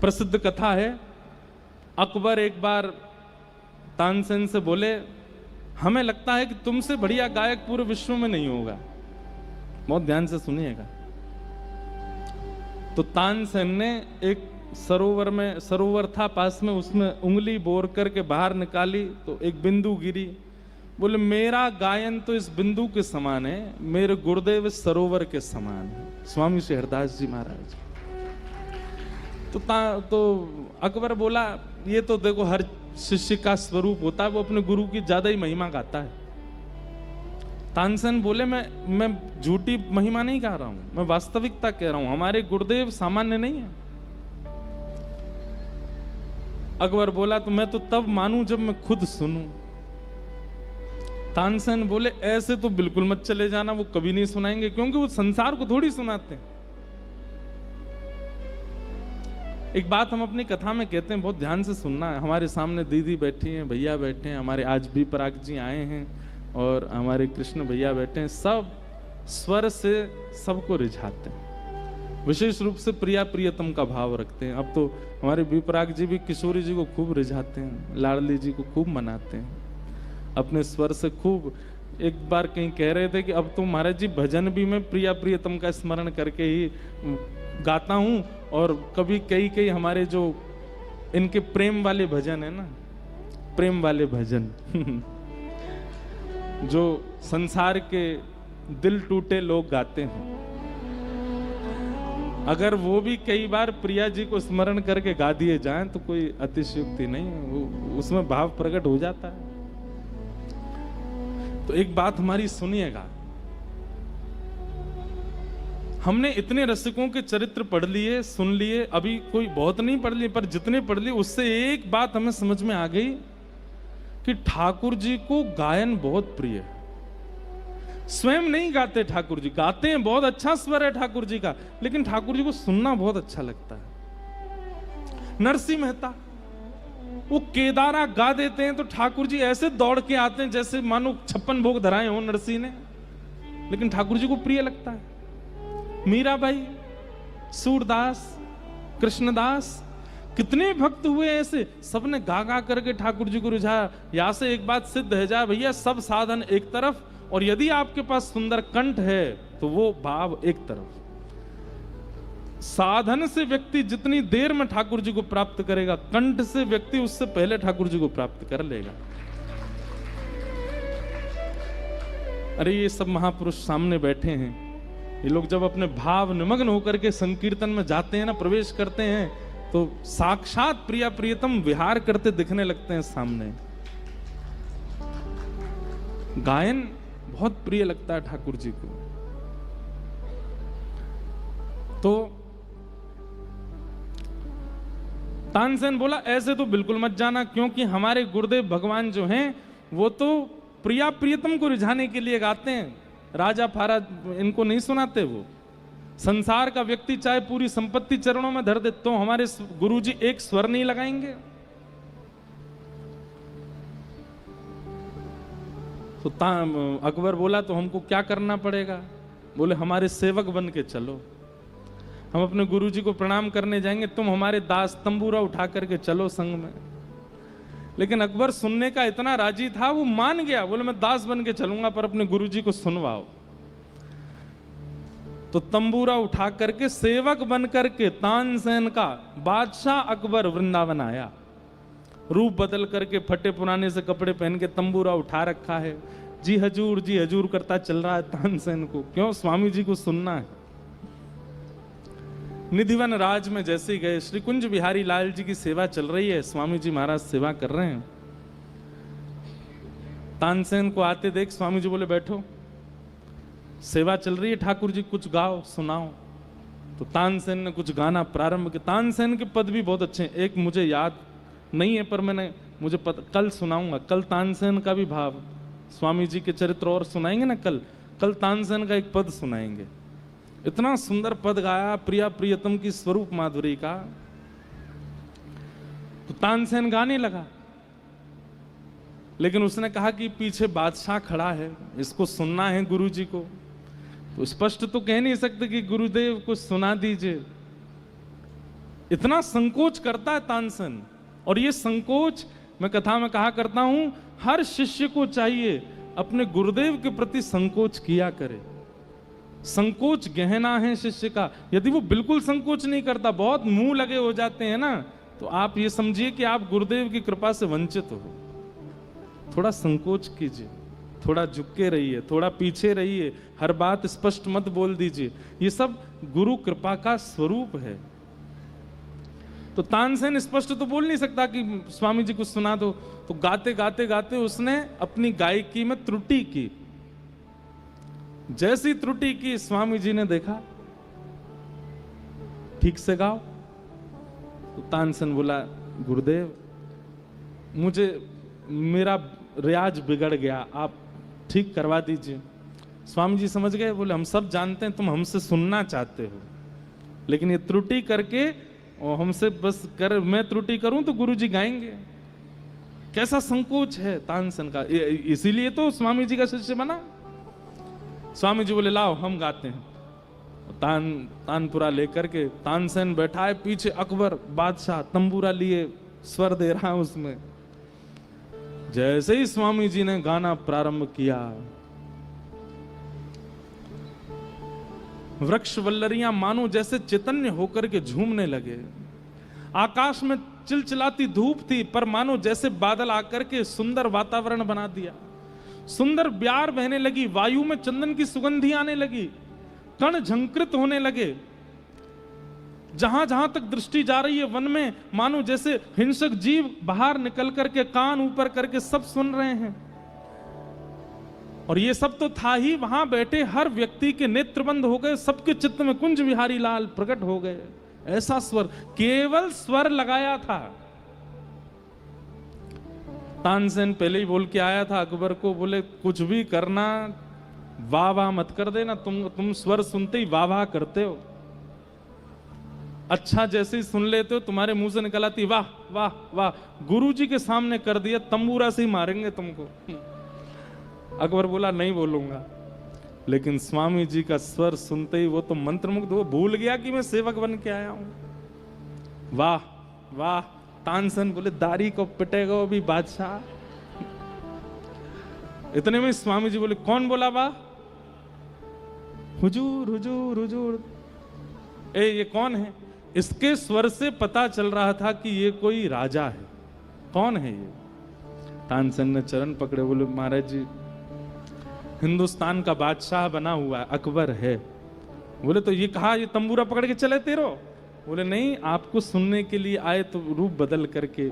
प्रसिद्ध कथा है, अकबर एक बार तानसेन से बोले, हमें लगता है कि तुमसे बढ़िया गायक पूरे विश्व में नहीं होगा। बहुत ध्यान से सुनिएगा। तो तानसेन ने एक सरोवर था पास में, उसमें उंगली बोर करके बाहर निकाली तो एक बिंदु गिरी। बोले, मेरा गायन तो इस बिंदु के समान है, मेरे गुरुदेव इस सरोवर के समान है। स्वामी श्री हरदास जी महाराज। तो अकबर बोला, ये तो देखो हर शिष्य का स्वरूप होता है, वो अपने गुरु की ज्यादा ही महिमा गाता है। तानसेन बोले, मैं झूठी महिमा नहीं गा रहा हूं, मैं वास्तविकता कह रहा हूं, हमारे गुरुदेव सामान्य नहीं है। अकबर बोला, तो मैं तो तब मानूं जब मैं खुद सुनूं। तानसेन बोले, ऐसे तो बिल्कुल मत चले जाना, वो कभी नहीं सुनाएंगे, क्योंकि वो संसार को थोड़ी सुनाते हैं। एक बात हम अपनी कथा में कहते हैं, बहुत ध्यान से सुनना है। हमारे सामने दीदी बैठी हैं, भैया बैठे हैं, हमारे आज भी पराग जी आए हैं और हमारे कृष्ण भैया बैठे हैं। सब स्वर से सबको रिझाते हैं, विशेष रूप से प्रिया प्रियतम का भाव रखते हैं। अब तो हमारे विपराग जी भी किशोरी जी को खूब रिझाते हैं, लाडली जी को खूब मनाते हैं अपने स्वर से खूब। एक बार कहीं कह रहे थे कि अब तो महाराज जी भजन भी मैं प्रिया प्रियतम का स्मरण करके ही गाता हूं, और कभी कई हमारे जो इनके प्रेम वाले भजन है ना, प्रेम वाले भजन जो संसार के दिल टूटे लोग गाते हैं, अगर वो भी कई बार प्रिया जी को स्मरण करके गा दिए जाएं तो कोई अतिशयोक्ति नहीं है, उसमें भाव प्रकट हो जाता है। तो एक बात हमारी सुनिएगा, हमने इतने रसिकों के चरित्र पढ़ लिए, सुन लिए, अभी कोई बहुत नहीं पढ़ लिए, पर जितने पढ़ लिए उससे एक बात हमें समझ में आ गई कि ठाकुर जी को गायन बहुत प्रिय है। स्वयं नहीं गाते ठाकुर जी, गाते हैं, बहुत अच्छा स्वर है ठाकुर जी का, लेकिन ठाकुर जी को सुनना बहुत अच्छा लगता है। नरसिंह मेहता वो केदारा गा देते हैं तो ठाकुर जी ऐसे दौड़ के आते हैं जैसे मानो 56 भोग धराए हो नरसिंह ने, लेकिन ठाकुर जी को प्रिय लगता है। मीराबाई, सूरदास, कृष्णदास, कितने भक्त हुए ऐसे, सबने गा गा करके ठाकुर जी को रिझाया। यहां से एक बात सिद्ध है जा भैया, सब साधन एक तरफ, और यदि आपके पास सुंदर कंठ है तो वो भाव एक तरफ। साधन से व्यक्ति जितनी देर में ठाकुर जी को प्राप्त करेगा, कंठ से व्यक्ति उससे पहले ठाकुर जी को प्राप्त कर लेगा। अरे ये सब महापुरुष सामने बैठे हैं, ये लोग जब अपने भाव निमग्न होकर के संकीर्तन में जाते हैं ना, प्रवेश करते हैं, तो साक्षात प्रिया प्रियतम विहार करते दिखने लगते हैं सामने। गायन बहुत प्रिय लगता है ठाकुर जी को। तो तानसेन बोला, ऐसे तो बिल्कुल मत जाना, क्योंकि हमारे गुरुदेव भगवान जो हैं वो तो प्रिया प्रियतम को रिझाने के लिए गाते हैं, राजा फारा इनको नहीं सुनाते। वो संसार का व्यक्ति चाहे पूरी संपत्ति चरणों में धर दे, तो हमारे गुरुजी एक स्वर नहीं लगाएंगे। तो अकबर बोला, तो हमको क्या करना पड़ेगा? बोले, हमारे सेवक बन के चलो, हम अपने गुरुजी को प्रणाम करने जाएंगे, तुम हमारे दास, तंबूरा उठा करके चलो संग में। लेकिन अकबर सुनने का इतना राजी था, वो मान गया, बोले मैं दास बन के चलूंगा, पर अपने गुरुजी को सुनवाओ। तो तंबूरा उठा करके सेवक बन करके तानसेन का बादशाह अकबर वृंदावन आया, रूप बदल करके फटे पुराने से कपड़े पहन के तंबूरा उठा रखा है, जी हजूर करता चल रहा है तानसेन को। क्यों? स्वामी जी को सुनना है। निधिवन राज में जैसे गए, श्री कुंज बिहारी लाल जी की सेवा चल रही है, स्वामी जी महाराज सेवा कर रहे हैं। तानसेन को आते देख स्वामी जी बोले, बैठो, सेवा चल रही है, ठाकुर जी कुछ गाओ, सुनाओ। तो तानसेन ने कुछ गाना प्रारंभ किया। तानसेन के पद भी बहुत अच्छे हैं, एक मुझे याद नहीं है पर मुझे कल सुनाऊंगा। कल तानसेन का भी भाव, स्वामी जी के चरित्र और सुनाएंगे ना कल तानसेन का एक पद सुनाएंगे। इतना सुंदर पद गाया प्रिया प्रियतम की स्वरूप माधुरी का। तो तानसेन गाने लगा, लेकिन उसने कहा कि पीछे बादशाह खड़ा है, इसको सुनना है गुरु जी को। तो स्पष्ट तो कह नहीं सकते कि गुरुदेव को सुना दीजिए, इतना संकोच करता है तानसेन। और ये संकोच मैं कथा में कहा करता हूं, हर शिष्य को चाहिए अपने गुरुदेव के प्रति संकोच किया करे। संकोच गहना है शिष्य का। यदि वो बिल्कुल संकोच नहीं करता, बहुत मुंह लगे हो जाते हैं ना, तो आप ये समझिए कि आप गुरुदेव की कृपा से वंचित हो। थोड़ा संकोच कीजिए, थोड़ा झुक के रहिए, थोड़ा पीछे रहिए, हर बात स्पष्ट मत बोल दीजिए। ये सब गुरु कृपा का स्वरूप है। तो तानसेन स्पष्ट तो बोल नहीं सकता कि स्वामी जी कुछ सुना दो, तो गाते गाते गाते उसने अपनी गायकी में त्रुटि की। जैसी त्रुटि की स्वामी जी ने देखा, ठीक से गाओ। तो तानसेन बोला, गुरुदेव मुझे मेरा रियाज बिगड़ गया, आप ठीक करवा दीजिए। स्वामी जी समझ गए, बोले हम सब जानते हैं तुम हमसे सुनना चाहते हो, लेकिन ये त्रुटि करके और हमसे बस कर मैं त्रुटि करूं तो गुरुजी गाएंगे। कैसा संकोच है तानसेन का, इसीलिए तो स्वामी जी का शिष्य बना। स्वामी जी बोले लाओ हम गाते हैं। तानपुरा लेकर के तानसेन बैठा है, पीछे अकबर बादशाह तंबूरा लिए स्वर दे रहा है उसमें। जैसे ही स्वामी जी ने गाना प्रारंभ किया, वृक्ष वल्लरियां मानो जैसे चैतन्य होकर के झूमने लगे। आकाश में चिलचिलाती धूप थी, पर मानो जैसे बादल आकर के सुंदर वातावरण बना दिया। सुंदर ब्यार बहने लगी, वायु में चंदन की सुगंधी आने लगी, कण झंकृत होने लगे। जहां जहां तक दृष्टि जा रही है वन में, मानो जैसे हिंसक जीव बाहर निकल करके कान ऊपर करके सब सुन रहे हैं। और ये सब तो था ही, वहां बैठे हर व्यक्ति के नेत्र बंद हो गए, सबके चित्त में कुंज बिहारी लाल प्रकट हो गए। ऐसा स्वर, केवल स्वर लगाया था। तानसेन पहले ही बोल के आया था अकबर को, बोले कुछ भी करना वाह वाह मत कर देना, तुम स्वर सुनते ही वाह वाह करते हो। अच्छा जैसे ही सुन लेते हो तुम्हारे मुंह से निकल आती वाह वाह वाह। गुरुजी के सामने कर दिया, तंबूरा से ही मारेंगे तुमको। अकबर बोला नहीं बोलूंगा, लेकिन स्वामी जी का स्वर सुनते ही वो तो मंत्रमुग्ध, वो भूल गया कि मैं सेवक बन के आया हूं। वाह वाह। तानसेन बोले दाढ़ी को पिटेगा अभी बादशाह। इतने में स्वामी जी बोले कौन बोला वाह? हुजूर हुजूर हुजूर। ये कौन है? इसके स्वर से पता चल रहा था कि ये कोई राजा है। कौन है ये? तानसेन ने चरण पकड़े, बोले महाराज जी हिंदुस्तान का बादशाह बना हुआ है, अकबर है। बोले तो ये कहा ये तंबूरा पकड़ के चले तेरो? बोले नहीं, आपको सुनने के लिए आए तो रूप बदल करके,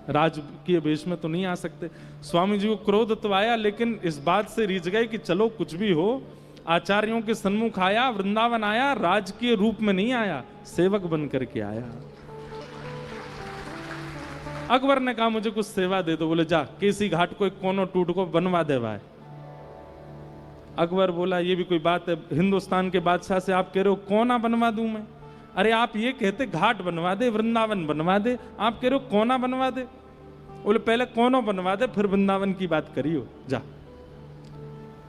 राजकीय वेश में तो नहीं आ सकते। स्वामी जी को क्रोध तो आया, लेकिन इस बात से रीझ गए कि चलो कुछ भी हो, आचार्यों के सन्मुख आया, वृंदावन आया, राजकीय रूप में नहीं आया, सेवक बन करके आया। अकबर ने कहा मुझे कुछ सेवा दे दो। बोले जा केसी घाट को एक कोनो टूट को बनवा दे भाई। अकबर बोला ये भी कोई बात है, हिंदुस्तान के बादशाह से आप कह रहे हो कोना बनवा दूं मैं? अरे आप ये कहते घाट बनवा दे, वृंदावन बनवा दे, आप कह रहे हो कोना बनवा दे। बोले पहले कोनो बनवा दे, फिर वृंदावन की बात करियो, जा।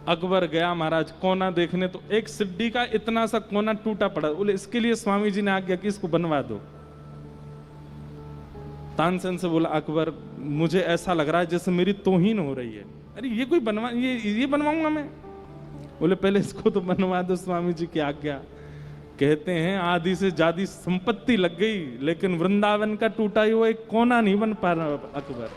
अकबर गया महाराज कोना देखने, तो एक सिड्डी का इतना सा कोना टूटा पड़ा। बोले इसके लिए स्वामी जी ने आज्ञा की इसको बनवा दो। तानसेन से बोला अकबर मुझे ऐसा लग रहा है जैसे मेरी तौहीन हो रही है। अरे ये कोई बनवा, ये बनवाऊंगा मैं? बोले पहले इसको तो बनवा दो, स्वामी जी की आज्ञा। कहते हैं आदि से ज्यादा संपत्ति लग गई, लेकिन वृंदावन का टूटा हुआ एक कोना नहीं बन पा रहा अकबर।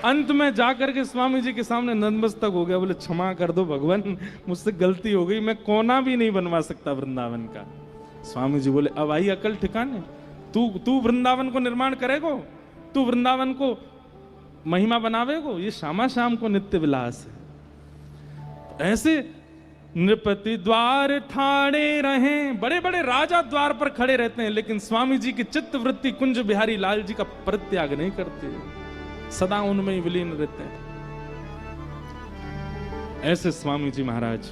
अंत में जाकर के स्वामी जी के सामने नतमस्तक हो गया। बोले क्षमा कर दो भगवान, मुझसे गलती हो गई, मैं कोना भी नहीं बनवा सकता वृंदावन का। स्वामी जी बोले अब आई अकल ठिकाने, तू वृंदावन को निर्माण करेगो, तू वृंदावन को महिमा बनावेगो, ये श्यामा श्याम को नित्य विलास है। ऐसे नृपति द्वार ठाड़े रहे, बड़े बड़े राजा द्वार पर खड़े रहते हैं, लेकिन स्वामी जी की चित्त वृत्ति कुंज बिहारी लाल जी का परित्याग नहीं करते, सदा उनमें ही विलीन रहते हैं। ऐसे स्वामी जी महाराज